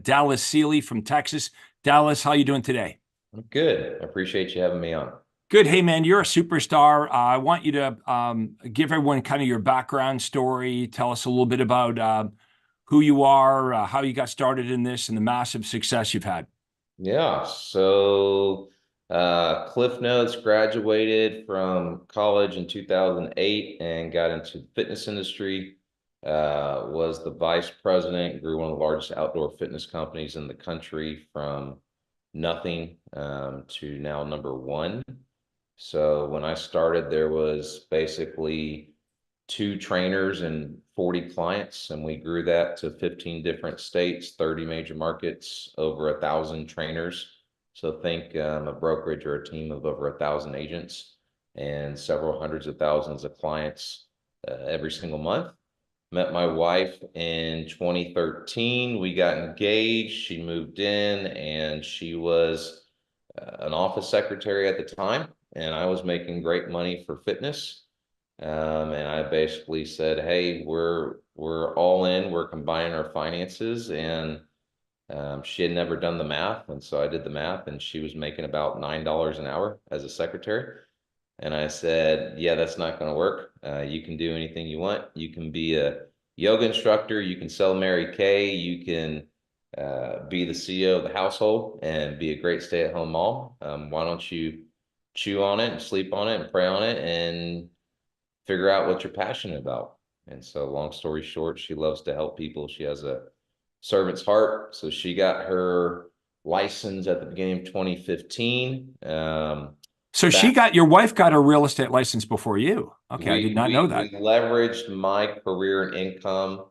Dallas Seeley from Texas. Dallas, how you doing today? I'm good. I appreciate you having me on. Good. Hey, man, you're a superstar. I want you to give everyone kind of your background story. Tell us a little bit about who you are, how you got started in this, and the massive success you've had. Yeah, so Cliff Notes, graduated from college in 2008 and got into the fitness industry. Was the vice president, grew one of the largest outdoor fitness companies in the country from nothing to now number one. So when I started, there was basically two trainers and 40 clients, and we grew that to 15 different states, 30 major markets, over 1,000 trainers. So think a brokerage or a team of over 1,000 agents and several hundreds of thousands of clients every single month. Met my wife in 2013. We got engaged. She moved in, and she was an office secretary at the time, and I was making great money for fitness. And I basically said, "Hey, we're all in. We're combining our finances." And she had never done the math, and so I did the math, and she was making about $9 an hour as a secretary. And I said, "Yeah, that's not going to work. You can do anything you want. You can be a yoga instructor. You can sell Mary Kay. You can be the CEO of the household and be a great stay-at-home mom. Why don't you chew on it and sleep on it and pray on it and figure out what you're passionate about?" And so, long story short, she loves to help people. She has a servant's heart. So she got her license at the beginning of 2015. So Back your wife got a real estate license before you. Okay, I did we not know we that. we leveraged my career and income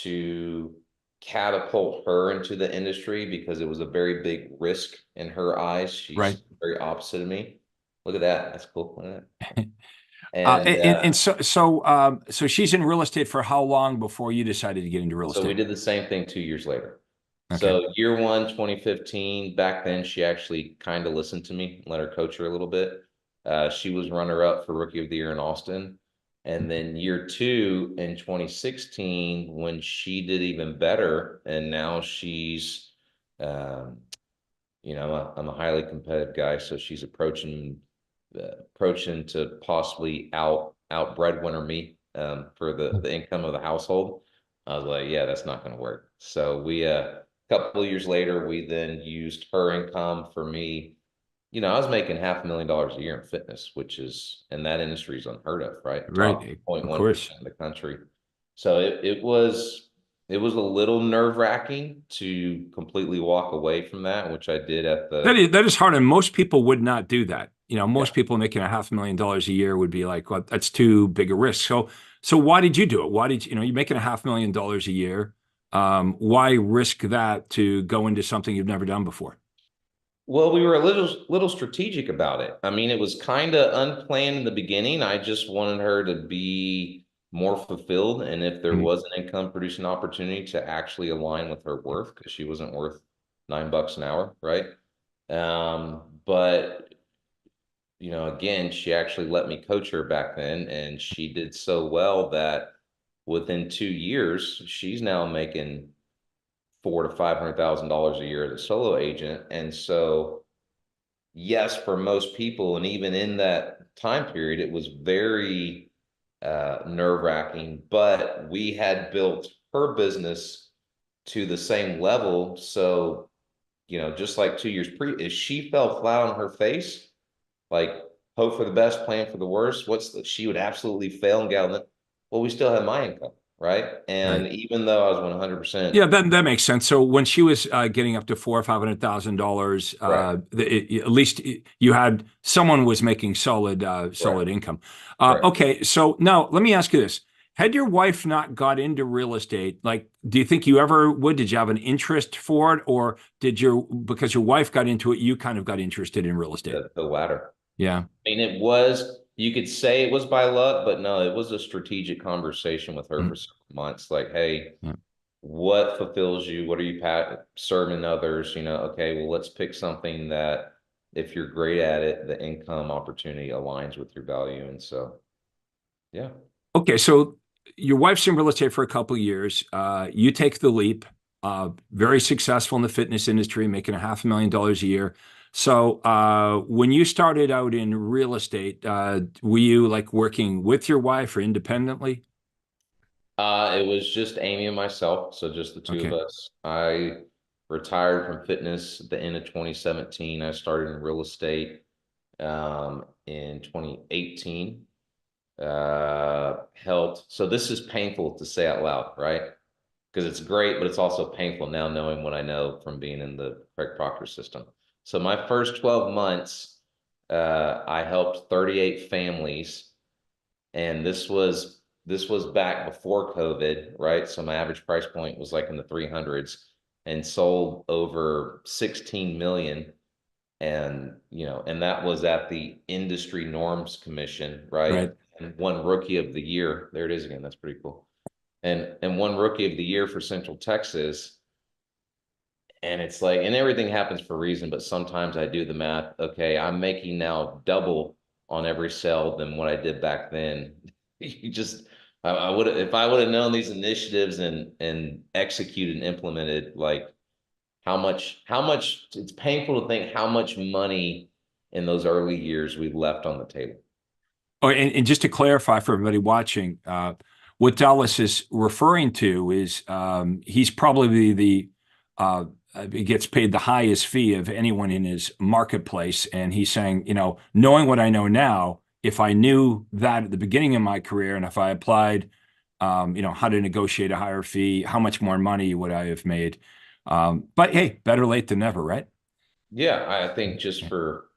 to catapult her into the industry because it was a very big risk in her eyes. Right. She's very opposite of me. Look at that. That's cool. Look at that. Uh, And and, and so she's in real estate for how long before you decided to get into real so we estate? did the same thing 2 years later. Okay. So year one, 2015, back then she actually kind of listened to me, let her coach her a little bit. She was runner up for Rookie of the Year in Austin. And then year two in 2016, when she did even better, and now she's, um, I'm a highly competitive guy, so she's approaching to possibly out breadwinner me for the income of the household. I was like, yeah, that's not going to work. So we a couple of years later, we then used her income for me. I was making $500,000 a year in fitness, which is in that industry is unheard of, right? Top Right. Of course. 0.1% of the country. So it was a little nerve-wracking to completely walk away from that, which I did at the That is hard, and most people would not do that. yeah. Most people making $500,000 a year would be like, "Well, that's too big a risk." So why did you do it? Why did you're making $500,000 a year? Why risk that to go into something you've never done before? Well, we were a little strategic about it. I mean, it was kind of unplanned in the beginning. I just wanted her to be more fulfilled, and if there Mhm. was an income producing opportunity to actually align with her worth, because she wasn't worth $9 an hour, right? But again, she actually let me coach her back then, and she did so well that within 2 years, she's now making four to $500,000 a year as a solo agent. And so, yes, for most people, and even in that time period, it was very nerve-wracking. But we had built her business to the same level. So, just like 2 years if she fell flat on her face, like hope for the best, plan for the worst. She would absolutely fail and get out. Well, we still have my income, right? Right. And even though I was 100% Yeah, that makes sense. So when she was getting up to four or $500,000, correct, at least you had someone was making solid correct, income. correct. Okay, so now let me ask you this: had your wife not got into real estate, like, do you think you ever would? Did you have an interest for it, or because your wife got into it, you kind of got interested in real estate? The latter. Yeah. I mean, you could say it was by luck, but no, it was a strategic conversation with her Mhm. for several months. Like, hey, Yeah. what fulfills you? What are you serving others? Okay, well, let's pick something that if you're great at it, the income opportunity aligns with your value. And so, yeah. Okay, so your wife's in real estate for a couple of years. You take the leap. very successful in the fitness industry, making a $500,000 a year. So when you started out in real estate, were you like working with your wife or independently? It was just Amy and myself, so just the two of Okay, us. I retired from fitness at the end of 2017. I started in real estate in 2018. Helped. So this is painful to say out loud, right? Because it's great, but it's also painful now knowing what I know from being in the Craig Proctor system. So my first 12 months, I helped 38 families, and this was back before COVID, right? So my average price point was like in the 300s, and sold over 16 million. And and that was at the industry norms commission, right? right. And won rookie of the year. There it is again. That's pretty cool. And one rookie of the year for Central Texas. And it's like, and everything happens for a reason, but sometimes I do the math. Okay, I'm making now double on every sale than what I did back then. You just, I would, if I would have known these initiatives and executed and implemented, like how much it's painful to think how much money in those early years we left on the table. Oh, and just to clarify for everybody watching, what Dallas is referring to is he's probably he gets paid the highest fee of anyone in his marketplace. And he's saying, knowing what I know now, if I knew that at the beginning of my career and if I applied, how to negotiate a higher fee, how much more money would I have made? But hey, better late than never, right? Yeah, I think just Yeah. for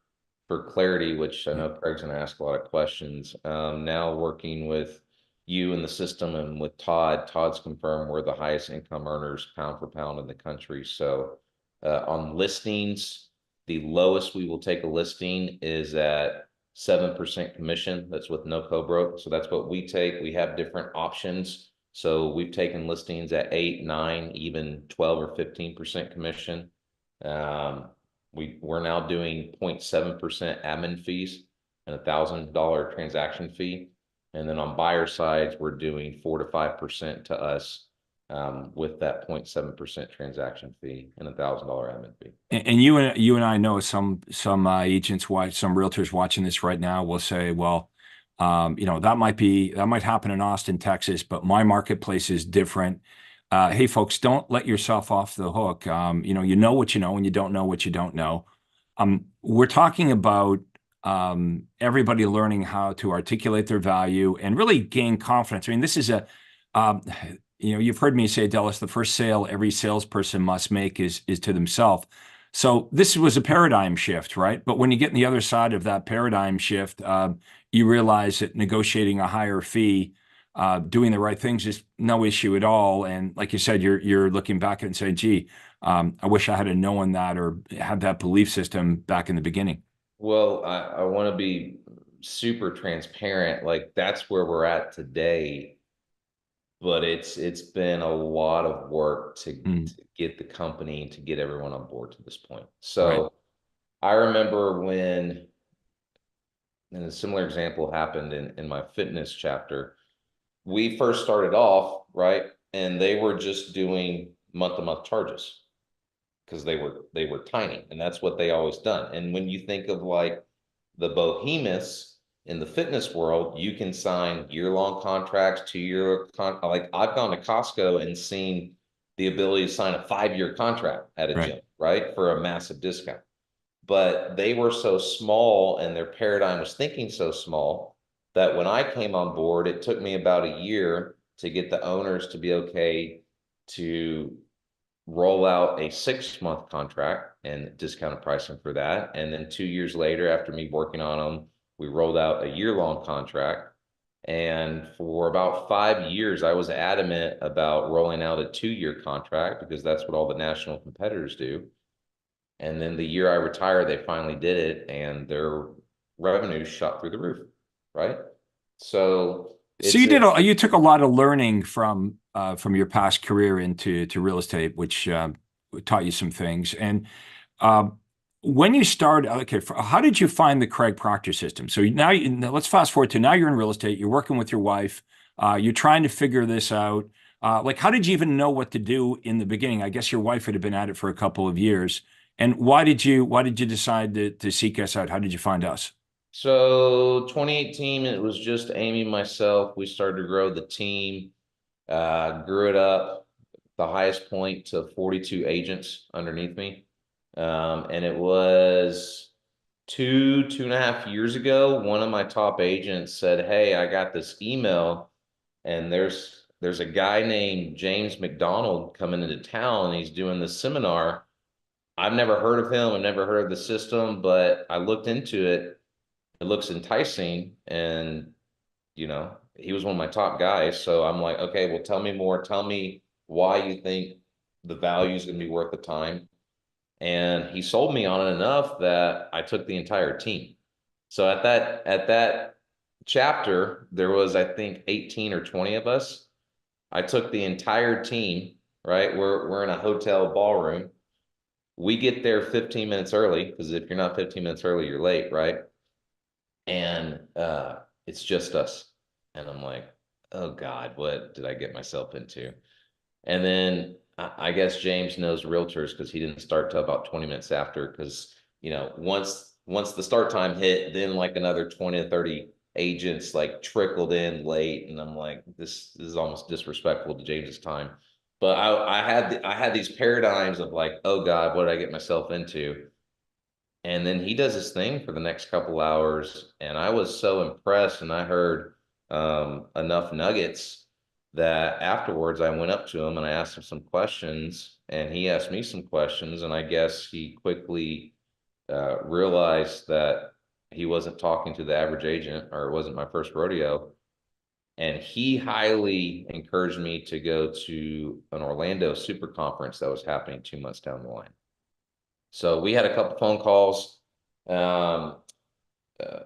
clarity, which I Yeah. know Craig's going to ask a lot of questions. Now working with you in the system and with Todd, Todd's confirmed we're the highest income earners pound for pound in the country. So on listings, the lowest we will take a listing is at 7% commission. That's with no co-broke. So that's what we take. We have different options. So we've taken listings at 8, 9, even 12 or 15% commission. Um, we're now doing 0.7% admin fees and $1,000 transaction fee. And then on buyer sides, we're doing 4 to 5% to us with that 0.7% transaction fee and $1,000 admin fee. And you and I know some agents watch some realtors watching this right now will say, well, that might happen in Austin, Texas, but my marketplace is different. Hey, folks, don't let yourself off the hook. You know what you know, and you don't know what you don't know. We're talking about everybody learning how to articulate their value and really gain confidence. I mean, this is um, you've heard me say, Dallas, the first sale every salesperson must make is to themselves. So this was a paradigm shift, right? But when you get on the other side of that paradigm shift, you realize that negotiating a higher fee, doing the right things is no issue at all. And like you said, you're looking back and saying, "Gee, I wish I had known that or had that belief system back in the beginning." Well, I want to be super transparent. Like that's where we're at today, but it's been a lot of work Mm, to get the company to get everyone on board to this point. right. So I remember when, and a similar example happened in my fitness chapter. We first started off, right? And they were just doing month-to-month charges because they were tiny, and that's what they always done. And when you think of like the behemoths in the fitness world, you can sign year-long contracts, 2-year like I've gone to Costco and seen the ability to sign a 5-year contract at a Right. gym, right? For a massive discount. But they were so small and their paradigm was thinking so small that when I came on board, it took me about a year to get the owners to be okay to roll out a 6-month contract and discounted pricing for that. And then 2 years later, after me working on them, we rolled out a year-long contract. And for about 5 years, I was adamant about rolling out a 2-year contract because that's what all the national competitors do. And then the year I retired, they finally did it and their revenue shot through the roof, right? So So it's it. you took a lot of learning from your past career into real estate, which taught you some things. And um, when you started, okay, how did you find the Craig Proctor system? So now let's fast forward to now you're in real estate, you're working with your wife, you're trying to figure this out. Like, how did you even know what to do in the beginning? I guess your wife had been at it for a couple of years. And why did you decide to seek us out? How did you find us? So 2018, it was just Amy and myself. We started to grow the team, grew it up the highest point to 42 agents underneath me. And it was 2.5 years ago, one of my top agents said, "Hey, I got this email, and there's a guy named James McDonald coming into town, and he's doing this seminar. I've never heard of him. I've never heard of the system, but I looked into it. It looks enticing, and he was one of my top guys. So I'm like, okay, well, tell me more. Tell me why you think the value is going to be worth the time." And he sold me on it enough that I took the entire team. So at that chapter, there was, I think, 18 or 20 of us. I took the entire team, right? We're in a hotel ballroom. We get there 15 minutes early, because if you're not 15 minutes early, you're late, right? And it's just us. And I'm like, oh God, what did I get myself into? And then I guess James knows realtors, because he didn't start till about 20 minutes after. Because once the start time hit, then like another 20 to 30 agents like trickled in late, and I'm like, this is almost disrespectful to James's time. But I had these paradigms of like, oh God, what did I get myself into? And then he does his thing for the next couple hours, and I was so impressed, and I heard enough nuggets that afterwards I went up to him and I asked him some questions, and he asked me some questions, and I guess he quickly realized that he wasn't talking to the average agent, or it wasn't my first rodeo. And he highly encouraged me to go to an Orlando super conference that was happening 2 months down the line. So we had a couple phone calls. Um, uh,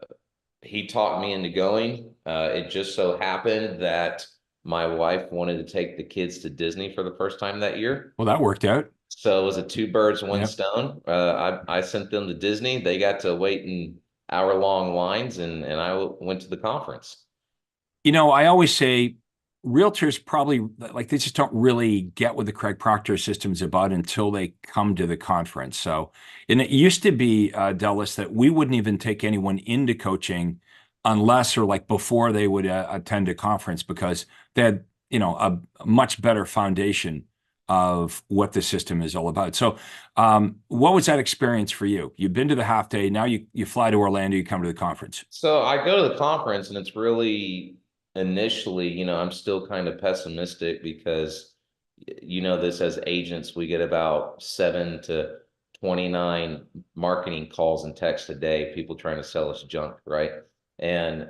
he talked me into going. It just so happened that my wife wanted to take the kids to Disney for the first time that year. Well, that worked out. So it was a two birds, one Yep. stone. I sent them to Disney. They got to wait in hour-long lines, and I went to the conference. I always say realtors probably like they just don't really get what the Craig Proctor system is about until they come to the conference. So, and it used to be, Dallas, that we wouldn't even take anyone into coaching unless or like before they would attend a conference because they had, a much better foundation of what the system is all about. So, what was that experience for you? You've been to the half day, now you fly to Orlando, you come to the conference. So I go to the conference, and it's really initially, I'm still kind of pessimistic, because this as agents, we get about 7 to 29 marketing calls and texts a day, people trying to sell us junk, right? And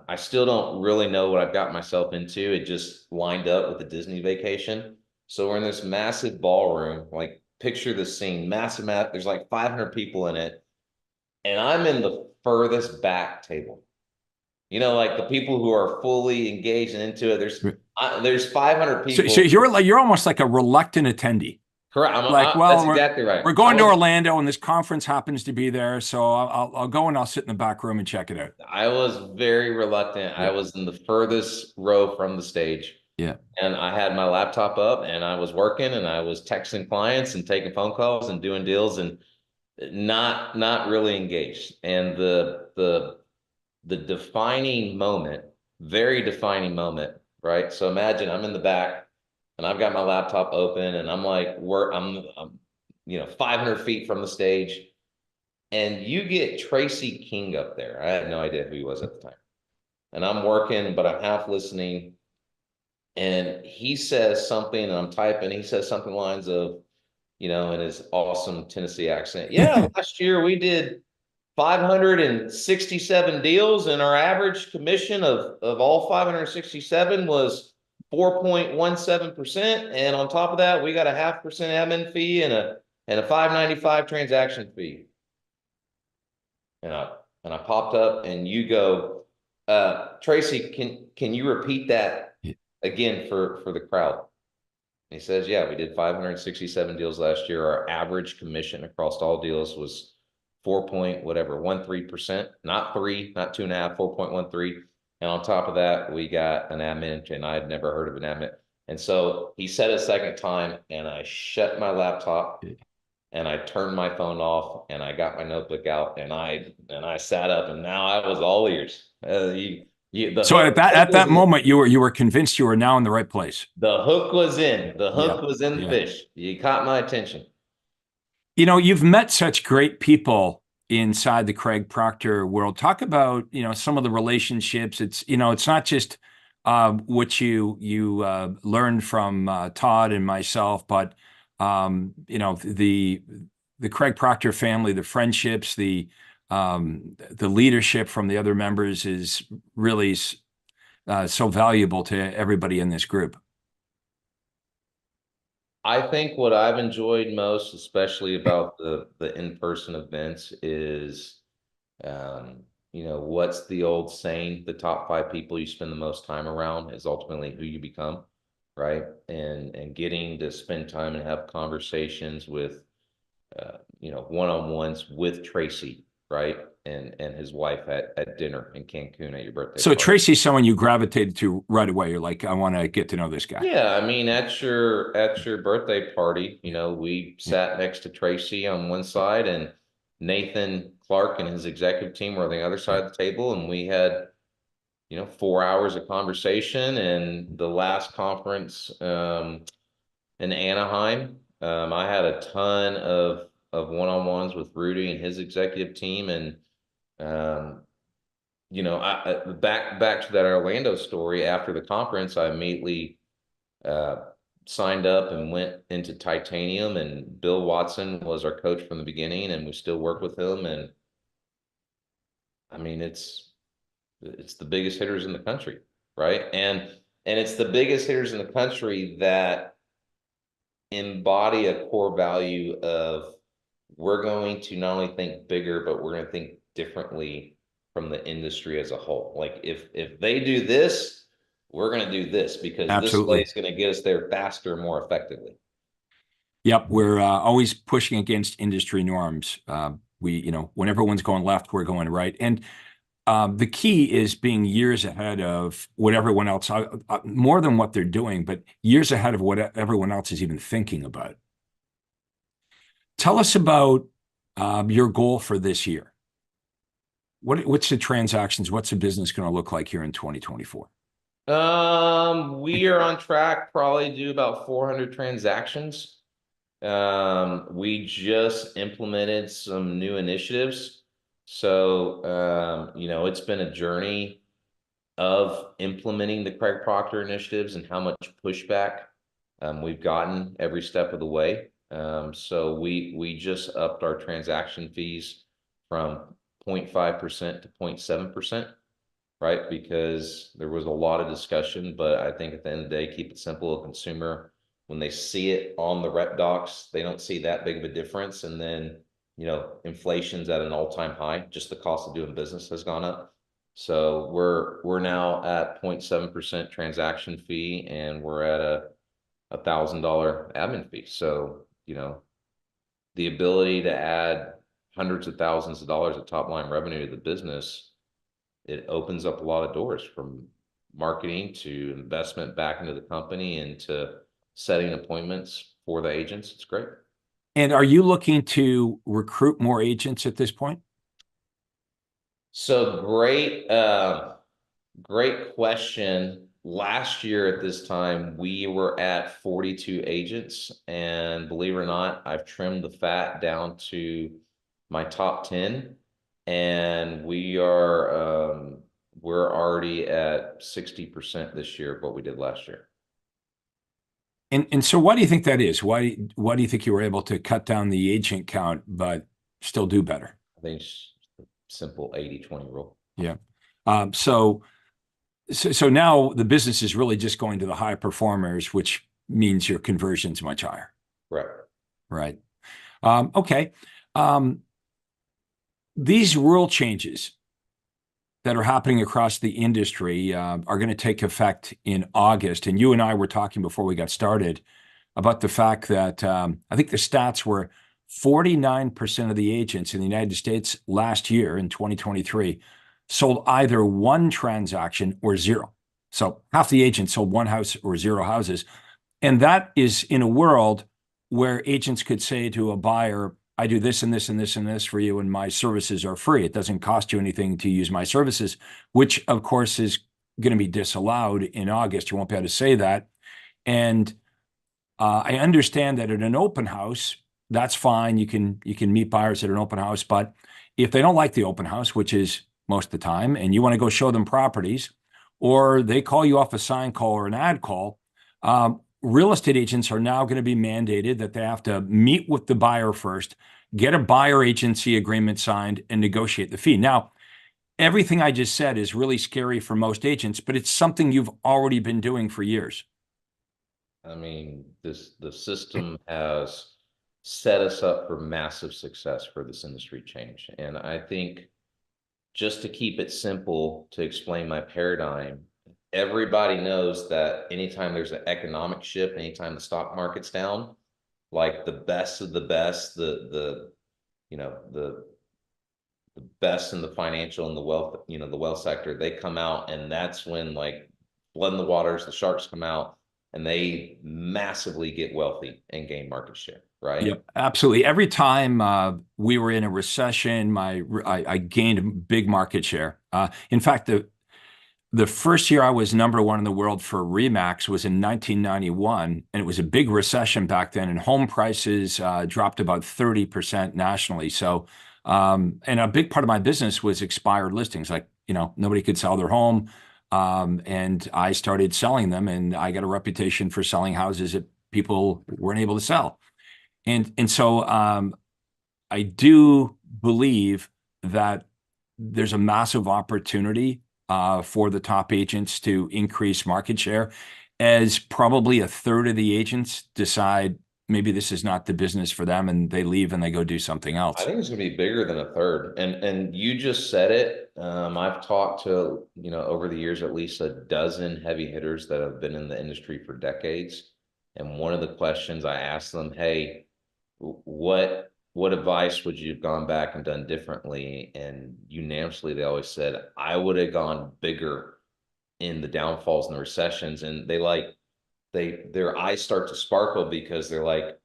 I still don't really know what I've got myself into. It just lined up with the Disney vacation. So we're in this massive ballroom, like picture the scene, massive, there's like 500 people in it, and I'm in the furthest back table. Like the people who are fully engaged and into it. There's 500 So people. you're almost like a reluctant attendee. Correct. Like, That's well, we're exactly right. we're going to Orlando and this conference happens to be there, so I'll go and I'll sit in the back room and check it out. I was very reluctant. I Yeah, was in the furthest row from the stage, yeah. and I had my laptop up, and I was working, and I was texting clients and taking phone calls and doing deals, and not really engaged. And the defining moment, very defining moment, right? So imagine I'm in the back, and I've got my laptop open, and I'm like, I'm 500 feet from the stage, and you get Tracy King up there. I had no idea who he was at the time, and I'm working, but I'm half listening. And he says something, and I'm typing. He says something lines of, in his awesome Tennessee accent. Yeah, last year we did 567 deals, and our average commission of all 567 was 4.17%. And on top of that, we got a 0.5% admin fee and a 595 transaction fee. And I popped up, and you go, Tracy, can you repeat that again for the crowd? And he says, yeah, we did 567 deals last year. Our average commission across all deals was 4.13%, not 3, not 2.5, 4.13. And on top of that, we got an admin, and I had never heard of an admin. And so he said a second time, and I shut my laptop and I turned my phone off and I got my notebook out and I sat up and now I was all ears. The So hook, hook at was that in. moment, you were convinced you were now in the right place. The hook was in. The Yeah. hook was in the Yeah. fish. You caught my attention. You know, you've met such great people inside the Craig Proctor world. Talk about, some of the relationships. It's not just what you learned from Todd and myself, but the Craig Proctor family, the friendships, the leadership from the other members is really so valuable to everybody in this group. I think what I've enjoyed most, especially about the in-person events, is what's the old saying? The top 5 people you spend the most time around is ultimately who you become, right? And getting to spend time and have conversations with one-on-ones with Tracy, right? And his wife at dinner in Cancun at your birthday So party. Tracy's someone you gravitated to right away. You're like, I want to get to know this guy. Yeah, I mean, at your birthday party, we Yeah. sat next to Tracy on one side and Nathan Clark and his executive team were on the other Yeah. side of the table, and we had 4 hours of conversation. And the last conference in Anaheim, I had a ton of one-on-ones with Rudy and his executive team, and um, back to that Orlando story. After the conference, I immediately uh, signed up and went into Titanium, and Bill Watson was our coach from the beginning, and we still work with him. And I mean, it's the biggest hitters in the country, right? And it's the biggest hitters in the country that embody a core value of we're going to not only think bigger, but we're going to think differently from the industry as a whole. Like if they do this, we're going to do this because this way Absolutely. is going to get us there faster, more effectively. Yep. We're always pushing against industry norms. When everyone's going left, we're going right. And the key is being years ahead of what everyone else, more than what they're doing, but years ahead of what everyone else is even thinking about. Tell us about your goal for this year. What's the transactions? What's the business going to look like here in 2024? We are on track, probably do about 400 transactions. We just implemented some new initiatives. So, it's been a journey of implementing the Craig Proctor initiatives and how much pushback we've gotten every step of the way. So we just upped our transaction fees from 0.5% to 0.7%, right? Because there was a lot of discussion, but I think at the end of the day, keep it simple. A consumer, when they see it on the rep docs, they don't see that big of a difference. And then, inflation's at an all-time high. Just the cost of doing business has gone up. So we're now at 0.7% transaction fee, and we're at a $1,000 admin fee. So, the ability to add hundreds of thousands of dollars of top line revenue to the business, it opens up a lot of doors from marketing to investment back into the company and to setting appointments for the agents. It's great. And are you looking to recruit more agents at this point? So great question. Last year at this time, we were at 42 agents, and believe it or not, I've trimmed the fat down to my top 10, and we're already at 60% this year of what we did last year. And so why do you think that is? Why do you think you were able to cut down the agent count but still do better? I think it's a simple 80-20 rule. Yeah. Um, so so now the business is really just going to the high performers, which means your conversion's much higher. Right. Right. Okay. Um, these rule changes that are happening across the industry are going to take effect in August. And you and I were talking before we got started about the fact that I think the stats were 49% of the agents in the United States last year in 2023 sold either one transaction or zero. So half the agents sold one house or zero houses. And that is in a world where agents could say to a buyer, I do this and this and this and this for you, and my services are free. It doesn't cost you anything to use my services, which of course is going to be disallowed in August. You won't be able to say that. And I understand that at an open house, that's fine. You can meet buyers at an open house, but if they don't like the open house, which is most of the time, and you want to go show them properties, or they call you off a sign call or an ad call, real estate agents are now going to be mandated that they have to meet with the buyer first, get a buyer agency agreement signed, and negotiate the fee. Now, everything I just said is really scary for most agents, but it's something you've already been doing for years. I mean, the system has set us up for massive success for this industry change. And I think just to keep it simple, to explain my paradigm, everybody knows that anytime there's an economic shift, anytime the stock market's down, like the best of the best, you know, the best in the financial and the wealth, the wealth sector, they come out, and that's when, like, blood in the waters, the sharks come out, and they massively get wealthy and gain market share, right? Yep, absolutely. Every time we were in a recession, I gained a big market share. In fact, the first year I was number one in the world for Remax was in 1991, and it was a big recession back then, and home prices dropped about 30% nationally. So, and a big part of my business was expired listings. Like, nobody could sell their home, and I started selling them, and I got a reputation for selling houses that people weren't able to sell. And so I do believe that there's a massive opportunity for the top agents to increase market share, as probably a third of the agents decide maybe this is not the business for them, and they leave and they go do something I else. think it's going to be bigger than a third. And you just said it. I've talked to, over the years, at least a dozen heavy hitters that have been in the industry for decades. And one of the questions I asked them, hey, what advice would you have gone back and done differently? And unanimously, they always said, I would have gone bigger in the downfalls and the recessions. And their eyes start to sparkle because they're like,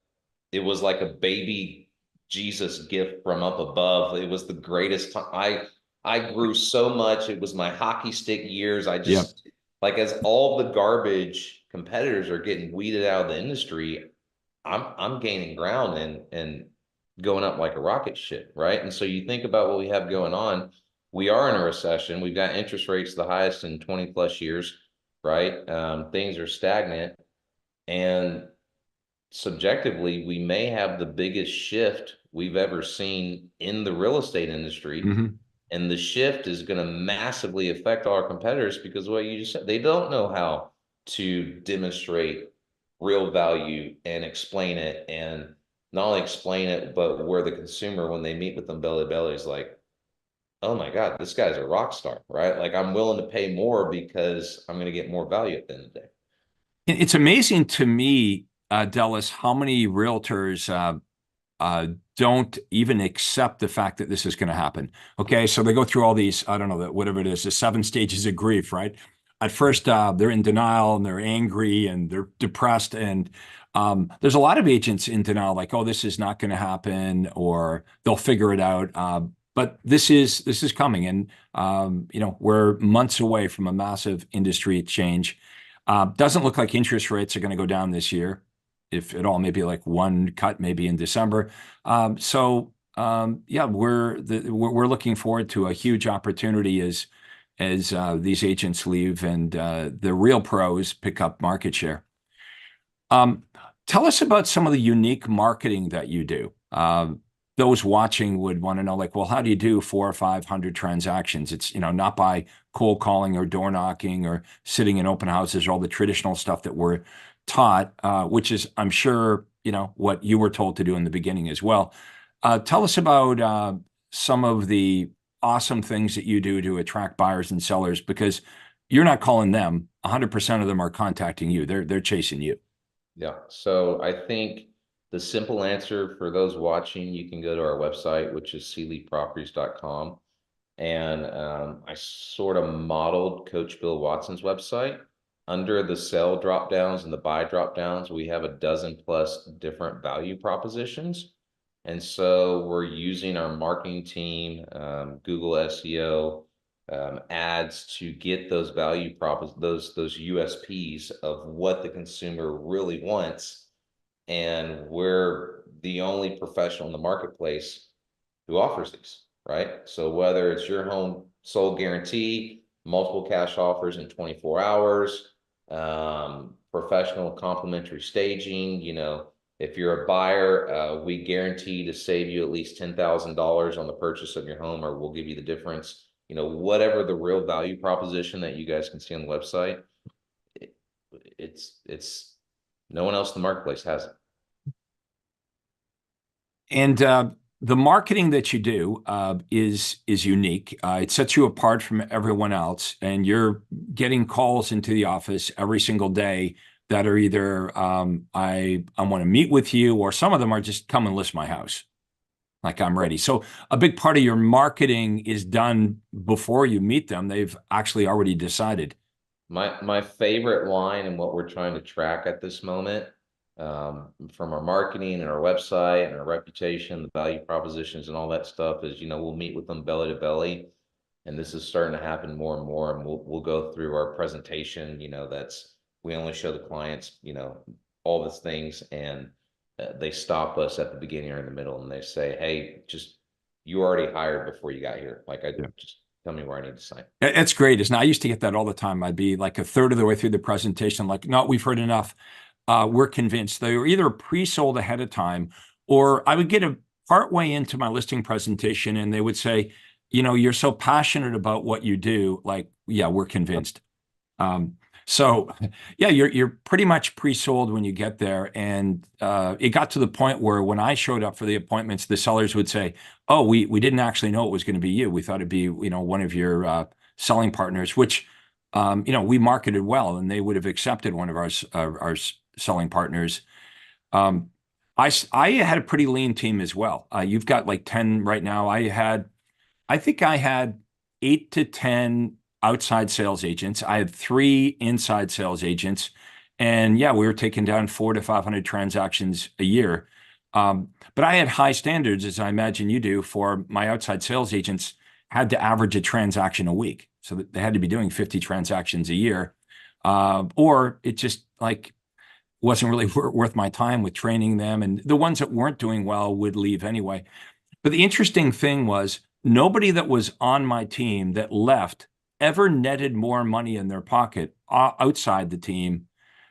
it was like a baby Jesus gift from up above. It was the greatest time. I grew so much. It was my hockey stick years. I Yep. just, like, as all the garbage competitors are getting weeded out of the industry, I'm gaining ground and going up like a rocket ship, right? And so you think about what we have going on. We are in a recession. We've got interest rates the highest in 20 plus years, right? Things are stagnant, and subjectively, we may have the biggest shift we've ever seen in the real estate industry. Hmm. And the shift is going to massively affect all our competitors because what you just said, they don't know how to demonstrate real value and explain it. And not only explain it, but where the consumer, when they meet with them belly to belly, is like, oh my God, this guy's a rock star, right? Like, I'm willing to pay more because I'm going to get more value at the end of the day. It's amazing to me, Dallas, how many realtors don't even accept the fact that this is going to happen. Okay, so they go through all these, I don't know, whatever it is, the 7 stages of grief, right? At first, they're in denial and they're angry and they're depressed. And there's a lot of agents in denial, like, oh, this is not going to happen, or they'll figure it out. But this is coming, and we're months away from a massive industry change. Doesn't look like interest rates are going to go down this year, if at all, maybe like one cut, maybe in December. Yeah, we're looking forward to a huge opportunity as these agents leave and the real pros pick up market share. Um, Tell us about some of the unique marketing that you do. Those watching would want to know, like, well, how do you do 400 or 500 transactions? It's, not by cold calling or door knocking or sitting in open houses or all the traditional stuff that we're taught, which is, I'm sure, what you were told to do in the beginning as well. Tell us about some of the awesome things that you do to attract buyers and sellers, because you're not calling them. 100% of them are contacting you. They're chasing you. Yeah. So I think the simple answer for those watching, you can go to our website, which is seelyproperties.com. and I sort of modeled Coach Bill Watson's website. Under the sell drop downs and the buy drop downs, we have a dozen plus different value propositions. And so we're using our marketing team, Google SEO, ads to get those value props, those USPs of what the consumer really wants. And we're the only professional in the marketplace who offers these, right? So whether it's your home sold guarantee, multiple cash offers in 24 hours, professional complimentary staging, if you're a buyer, we guarantee to save you at least $10,000 on the purchase of your home, or we'll give you the difference. Whatever the real value proposition that you guys can see on the website, it, it's no one else in the marketplace has it. And the marketing that you do is unique. It sets you apart from everyone else, and you're getting calls into the office every single day that are either I want to meet with you, or some of them are just come and list my house, like I'm ready. So a big part of your marketing is done before you meet them. They've actually already decided. My favorite line and what we're trying to track at this moment, from our marketing and our website and our reputation, the value propositions and all that stuff is, we'll meet with them belly to belly. And this is starting to happen more and more. And we'll go through our presentation, we only show the clients, all these things. And they stop us at the beginning or in the middle and they say, hey, you already hired before you got here. Like, Yeah. just tell me where I need to sign. It's great. Isn't it? I used to get that all the time. I'd be like a third of the way through the presentation, like, no, we've heard enough. We're convinced. They were either pre-sold ahead of time, or I would get a part way into my listing presentation and they would say, you're so passionate about what you do. Like, yeah, we're convinced. So yeah, you're pretty much pre-sold when you get there. And it got to the point where when I showed up for the appointments, the sellers would say, oh, we didn't actually know it was going to be you. We thought it'd be, one of your selling partners, which, we marketed well, and they would have accepted one of our selling partners. Um, I had a pretty lean team as well. You've got like 10 right now. I think I had 8 to 10 outside sales agents. I had 3 inside sales agents. And yeah, we were taking down 400 to 500 transactions a year. But I had high standards, as I imagine you do, for my outside sales agents had to average a transaction a week. So that they had to be doing 50 transactions a year. Or it just like wasn't really worth my time with training them. And the ones that weren't doing well would leave anyway. But the interesting thing was nobody that was on my team that left ever netted more money in their pocket outside the team,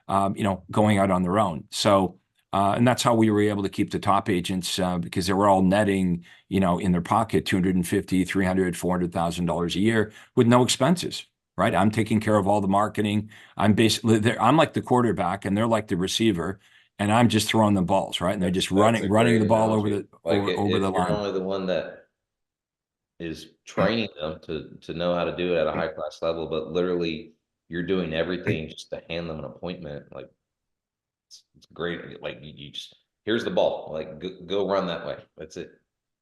going out on their own. So, and that's how we were able to keep the top agents because they were all netting, in their pocket $250, $300, $400,000 a year with no expenses. Right? I'm taking care of all the marketing. I'm like the quarterback, and they're like the receiver, and I'm just throwing the balls, right? And they're just running the ball over the over the If you're line. only the one that is training them to know how to do it at a high class level, but literally you're doing everything just to hand them an appointment. Like, it's great. Like, you just, here's the ball, like, go run that way. That's it.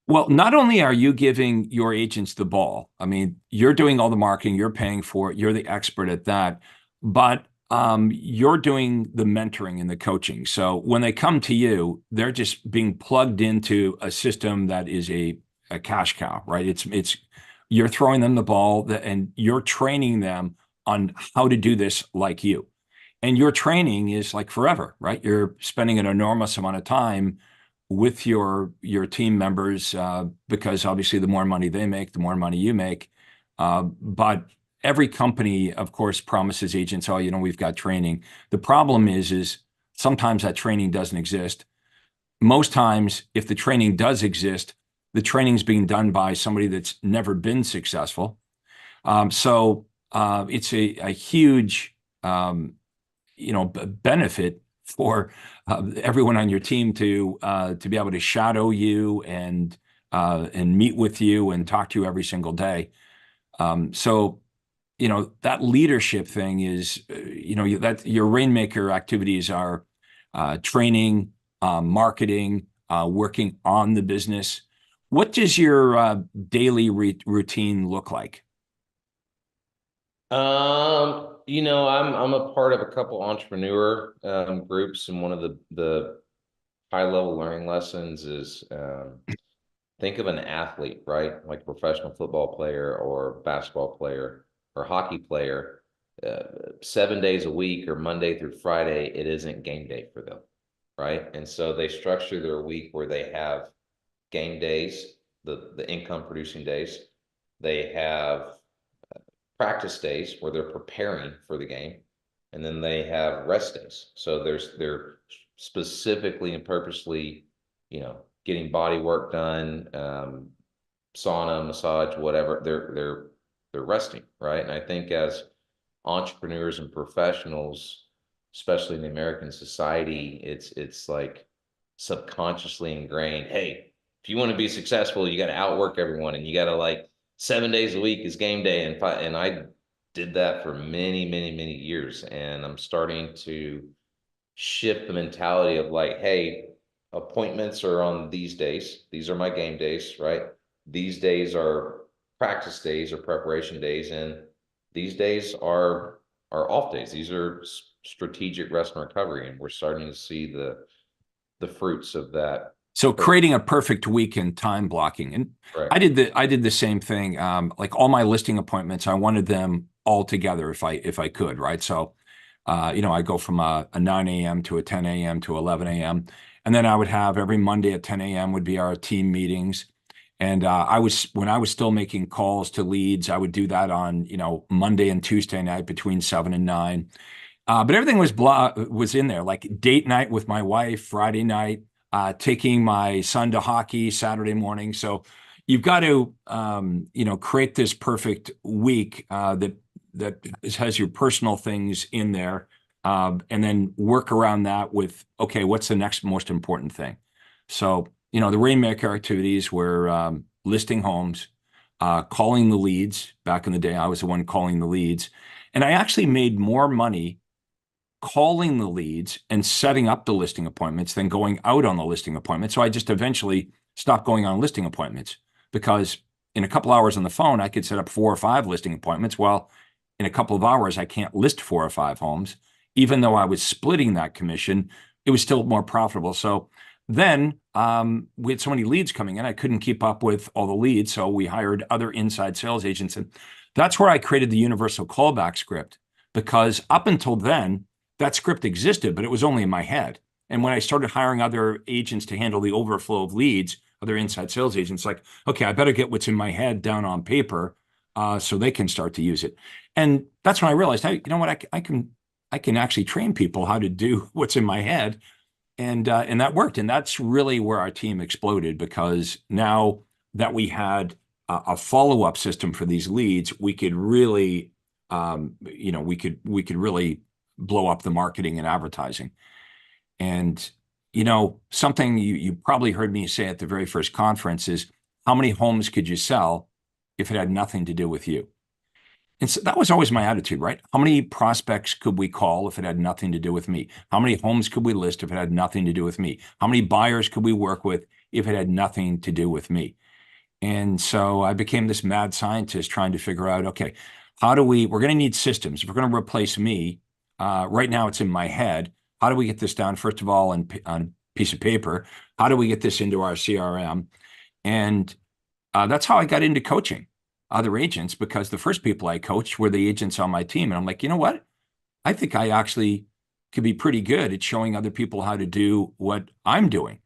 Well, not only are you giving your agents the ball, I mean, you're doing all the marketing, you're paying for it, you're the expert at that, but you're doing the mentoring and the coaching. So when they come to you, they're just being plugged into a system that is a cash cow, right? It's you're throwing them the ball and you're training them on how to do this like you. And your training is like forever, right? You're spending an enormous amount of time with your team members because obviously the more money they make, the more money you make. But every company, of course, promises agents, oh, we've got training. The problem is sometimes that training doesn't exist. Most times, if the training does exist, the training's being done by somebody that's never been successful. So it's a huge benefit for everyone on your team to be able to shadow you and meet with you and talk to you every single day. So that leadership thing is that your rainmaker activities are training, marketing, working on the business. What does your daily routine look like? I'm a part of a couple entrepreneur groups, and one of the high level learning lessons is think of an athlete, right? Like a professional football player or basketball player or hockey player. 7 days a week or Monday through Friday, it isn't game day for them, right? And so they structure their week where they have game days, the income producing days. They have practice days where they're preparing for the game, and then they have rest days. So they're specifically and purposely, getting body work done, sauna, massage, whatever. They're resting, right? And I think as entrepreneurs and professionals, especially in the American society, it's like subconsciously ingrained. Hey, if you want to be successful, you got to outwork everyone, and you got to like 7 days a week is game day, and I did that for many, many, many years, and I'm starting to shift the mentality of like, hey, appointments are on these days. These are my game days, right? These days are practice days or preparation days, and these days are off days. These are strategic rest and recovery, and we're starting to see the fruits of that. So creating a perfect week and time blocking. And Right. I did the same thing. Like all my listing appointments, I wanted them all together if I could, right? So I go from a 9 a.m. to a 10 a.m. to 11 a.m. And then I would have every Monday at 10 a.m. would be our team meetings. And when I was still making calls to leads, I would do that on, Monday and Tuesday night between 7 and 9. But everything was in there, like date night with my wife, Friday night, taking my son to hockey Saturday morning. So you've got to, create this perfect week that has your personal things in there, and then work around that with, okay, what's the next most important thing? So, the rainmaker activities were listing homes, calling the leads. Back in the day, I was the one calling the leads. And I actually made more money calling the leads and setting up the listing appointments than going out on the listing appointment. So I just eventually stopped going on listing appointments because in a couple hours on the phone, I could set up 4 or 5 listing appointments. Well, in a couple of hours, I can't list 4 or 5 homes. Even though I was splitting that commission, it was still more profitable. So then we had so many leads coming in, I couldn't keep up with all the leads. So we hired other inside sales agents. And that's where I created the universal callback script, because up until then, that script existed, but it was only in my head. And when I started hiring other agents to handle the overflow of leads, other inside sales agents, like, okay, I better get what's in my head down on paper, so they can start to use it. And that's when I realized, hey, you know what, I can actually train people how to do what's in my head, and that worked. And that's really where our team exploded, because now that we had a follow-up system for these leads, we could really, we could really blow up the marketing and advertising. And, something you probably heard me say at the very first conference is, how many homes could you sell if it had nothing to do with you? And so that was always my attitude, right? How many prospects could we call if it had nothing to do with me? How many homes could we list if it had nothing to do with me? How many buyers could we work with if it had nothing to do with me? And so I became this mad scientist trying to figure out, okay, we're going to need systems. If we're going to replace me, right now it's in my head. How do we get this down, first of all, on a piece of paper? How do we get this into our CRM? And that's how I got into coaching other agents, because the first people I coached were the agents on my team. And I'm like, you know what? I think I actually could be pretty good at showing other people how to do what I'm doing.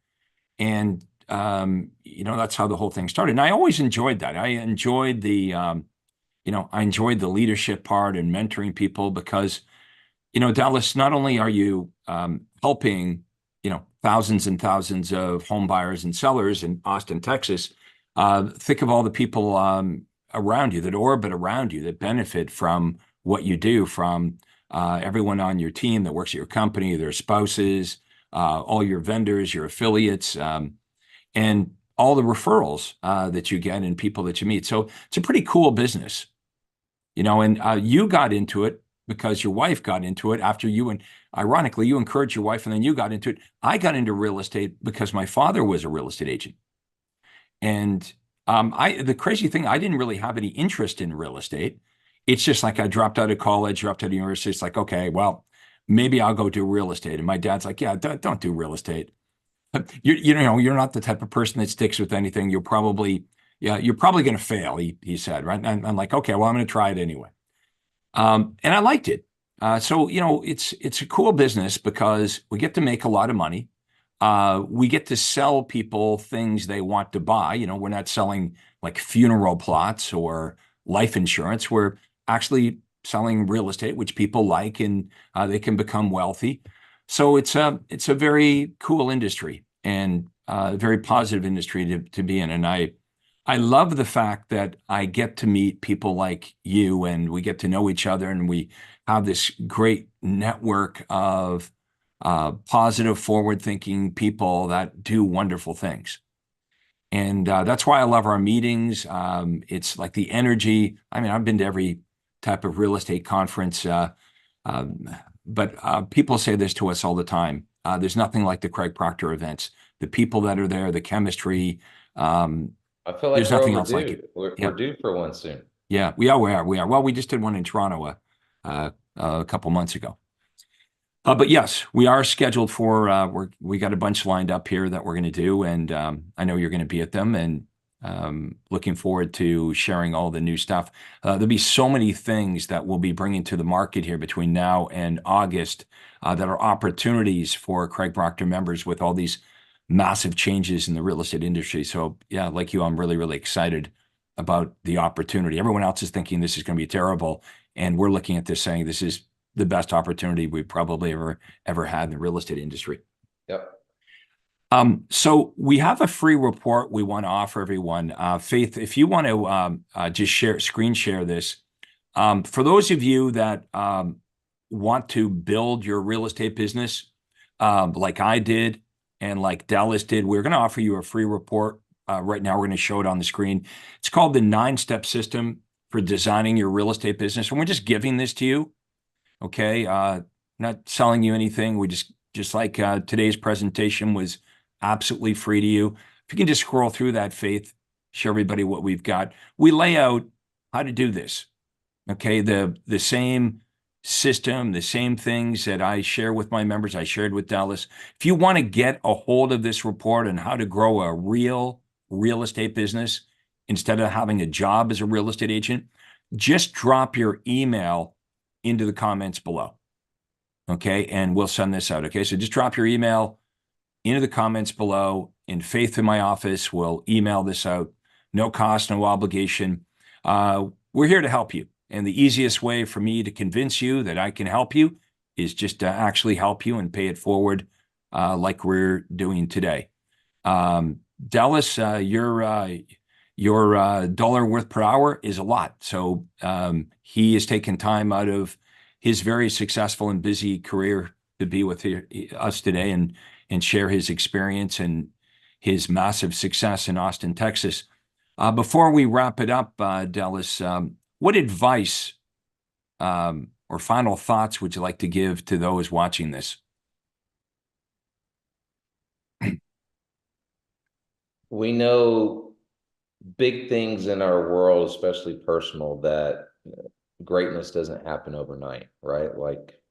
And, that's how the whole thing started. And I always enjoyed that. I enjoyed the leadership part and mentoring people, because, Dallas, not only are you helping, thousands and thousands of home buyers and sellers in Austin, Texas, think of all the people around you that orbit around you that benefit from what you do, from everyone on your team that works at your company, their spouses, all your vendors, your affiliates, and all the referrals that you get and people that you meet. So it's a pretty cool business, and you got into it because your wife got into it after you, and ironically, you encouraged your wife and then you got into it. I got into real estate because my father was a real estate agent. And the crazy thing, I didn't really have any interest in real estate. It's just like I dropped out of college, dropped out of university. It's like, okay, well, maybe I'll go do real estate. And my dad's like, yeah, don't do real estate. You know, you're not the type of person that sticks with anything. Yeah, you're probably going to fail. He said, right? And I'm like, okay, well, I'm going to try it anyway. And I liked it. So, you know, it's a cool business because we get to make a lot of money. We get to sell people things they want to buy. You know, we're not selling like funeral plots or life insurance. We're actually selling real estate, which people like, and they can become wealthy. So it's a very cool industry and a very positive industry to be in. And I love the fact that I get to meet people like you and we get to know each other and we have this great network of positive, forward-thinking people that do wonderful things. And that's why I love our meetings. It's like the energy. I mean, I've been to every type of real estate conference, um, but people say this to us all the time. There's nothing like the Craig Proctor events. The people that are there, the chemistry. Um, I feel like there's we're nothing else like overdue. it. We're Yeah, due for one soon. yeah, we are. Well, we just did one in Toronto a couple months ago. But yes, we are scheduled for we got a bunch lined up here that we're going to do, and I know you're going to be at them, and looking forward to sharing all the new stuff. There'll be so many things that we'll be bringing to the market here between now and August that are opportunities for Craig Proctor members with all these massive changes in the real estate industry. So yeah, like you, I'm really, really excited about the opportunity. Everyone else is thinking this is going to be terrible, and we're looking at this saying this is the best opportunity we've probably ever had in the real estate industry. Yep. So we have a free report we want to offer everyone. Faith, if you want to just screen share this, for those of you that want to build your real estate business, like I did and like Dallas did, we're going to offer you a free report. Right now, we're going to show it on the screen. It's called the 9-step system for designing your real estate business. And we're just giving this to you. Okay. Not selling you anything. We just like today's presentation was absolutely free to you. If you can just scroll through that, Faith, show everybody what we've got. We lay out how to do this. Okay. The same system, the same things that I share with my members, I shared with Dallas. If you want to get a hold of this report on how to grow a real estate business instead of having a job as a real estate agent, just drop your email into the comments below. Okay. And we'll send this out. Okay. So just drop your email into the comments below, and Faith in my office will email this out. No cost, no obligation. We're here to help you. And the easiest way for me to convince you that I can help you is just to actually help you and pay it forward like we're doing today. Dallas, your dollar worth per hour is a lot. So he has taken time out of his very successful and busy career to be with us today and share his experience and his massive success in Austin, Texas. Before we wrap it up, Dallas, what advice or final thoughts would you like to give to those watching this? We know big things in our world, especially personal, that greatness doesn't happen overnight, right? Like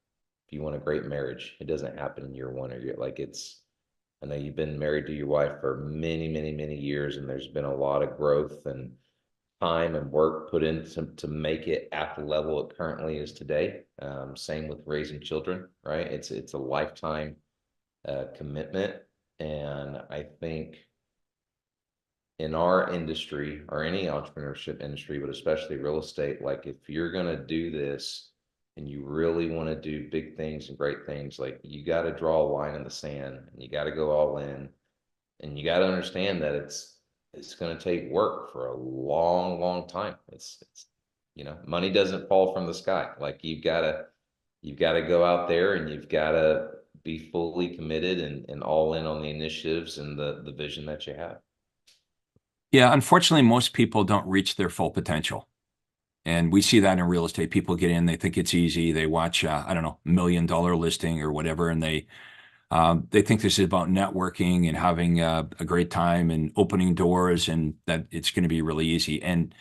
if you want a great marriage, it doesn't happen in year one or year like it's I know you've been married to your wife for many, many, many years, and there's been a lot of growth and time and work put into to make it at the level it currently is today. Same with raising children, right? It's a lifetime commitment, and I think in our industry or any entrepreneurship industry, but especially real estate, like if you're going to do this and you really want to do big things and great things, like you got to draw a line in the sand and you got to go all in, and you got to understand that it's going to take work for a long, long time. It's money doesn't fall from the sky. Like you've got to go out there and you've got to be fully committed and all in on the initiatives and the vision that you have. Yeah, unfortunately, most people don't reach their full potential. And we see that in real estate. People get in, they think it's easy. They watch, I don't know, $1 million listing or whatever, and they They think this is about networking and having a great time and opening doors, and that it's going to be really easy. And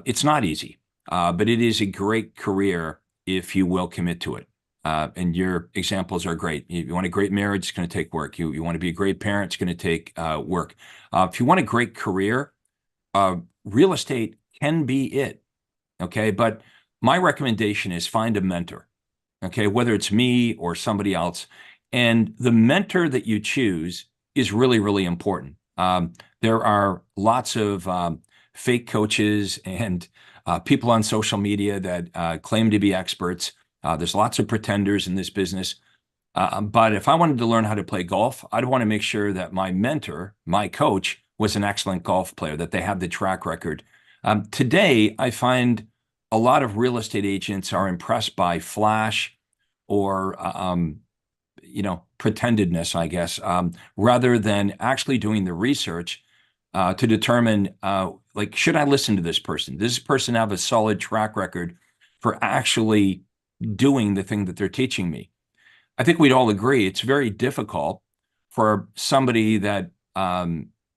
it's not easy, but it is a great career if you will commit to it. And your examples are great. You want a great marriage, it's going to take work. You want to be a great parent, it's going to take work. If you want a great career, real estate can be it. Okay. But my recommendation is find a mentor. Okay. Whether it's me or somebody else. And the mentor that you choose is really, really important. There are lots of fake coaches and people on social media that claim to be experts. There's lots of pretenders in this business. But if I wanted to learn how to play golf, I'd want to make sure that my mentor, my coach, was an excellent golf player, that they have the track record. Today, I find a lot of real estate agents are impressed by flash or pretendedness, I guess, rather than actually doing the research to determine, should I listen to this person? Does this person have a solid track record for actually doing the thing that they're teaching me? I think we'd all agree it's very difficult for somebody that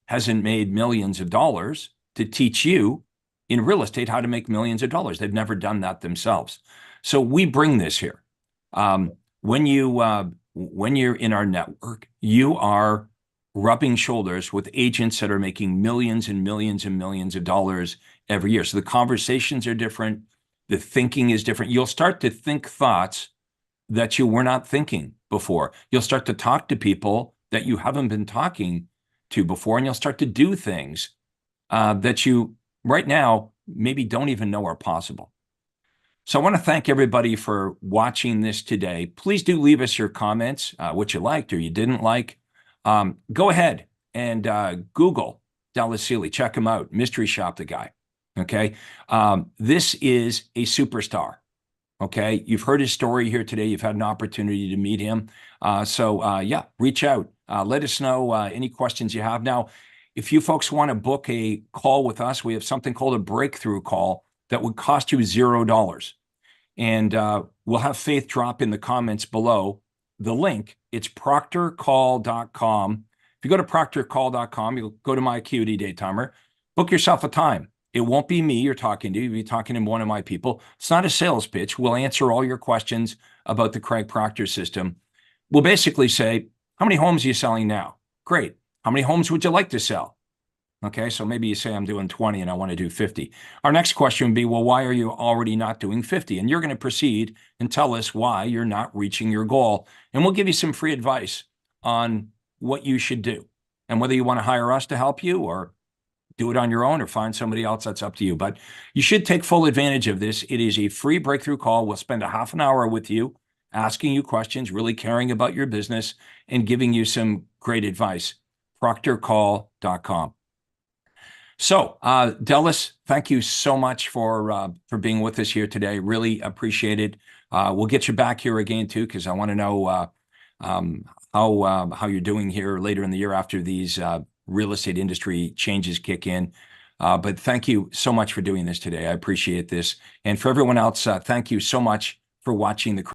hasn't made millions of dollars to teach you in real estate how to make millions of dollars. They've never done that themselves. So we bring this here. When you're in our network, you are rubbing shoulders with agents that are making millions and millions and millions of dollars every year. So the conversations are different. The thinking is different. You'll start to think thoughts that you were not thinking before. You'll start to talk to people that you haven't been talking to before, and you'll start to do things that you right now maybe don't even know are possible. So I want to thank everybody for watching this today. Please do leave us your comments, what you liked or you didn't like. Go ahead and Google Dallas Seeley. Check him out. Mystery shop the guy. Okay. This is a superstar. Okay. You've heard his story here today. You've had an opportunity to meet him. Yeah, reach out. Let us know any questions you have. Now, if you folks want to book a call with us, we have something called a breakthrough call that would cost you $0. And we'll have Faith drop in the comments below the link. It's proctorcall.com. If you go to proctorcall.com, you'll go to my Acuity Daytimer, book yourself a time. It won't be me you're talking to. You'll be talking to one of my people. It's not a sales pitch. We'll answer all your questions about the Craig Proctor system. We'll basically say, how many homes are you selling now? Great. How many homes would you like to sell? Okay, so maybe you say I'm doing 20 and I want to do 50. Our next question would be, well, why are you already not doing 50? And you're going to proceed and tell us why you're not reaching your goal. And we'll give you some free advice on what you should do. And whether you want to hire us to help you or do it on your own or find somebody else, that's up to you. But you should take full advantage of this. It is a free breakthrough call. We'll spend a half an hour with you, asking you questions, really caring about your business, and giving you some great advice. proctorcall.com. So, Dallas, thank you so much for being with us here today. Really appreciate it. We'll get you back here again too, because I want to know how you're doing here later in the year after these real estate industry changes kick in. But thank you so much for doing this today. I appreciate this. And for everyone else, thank you so much for watching the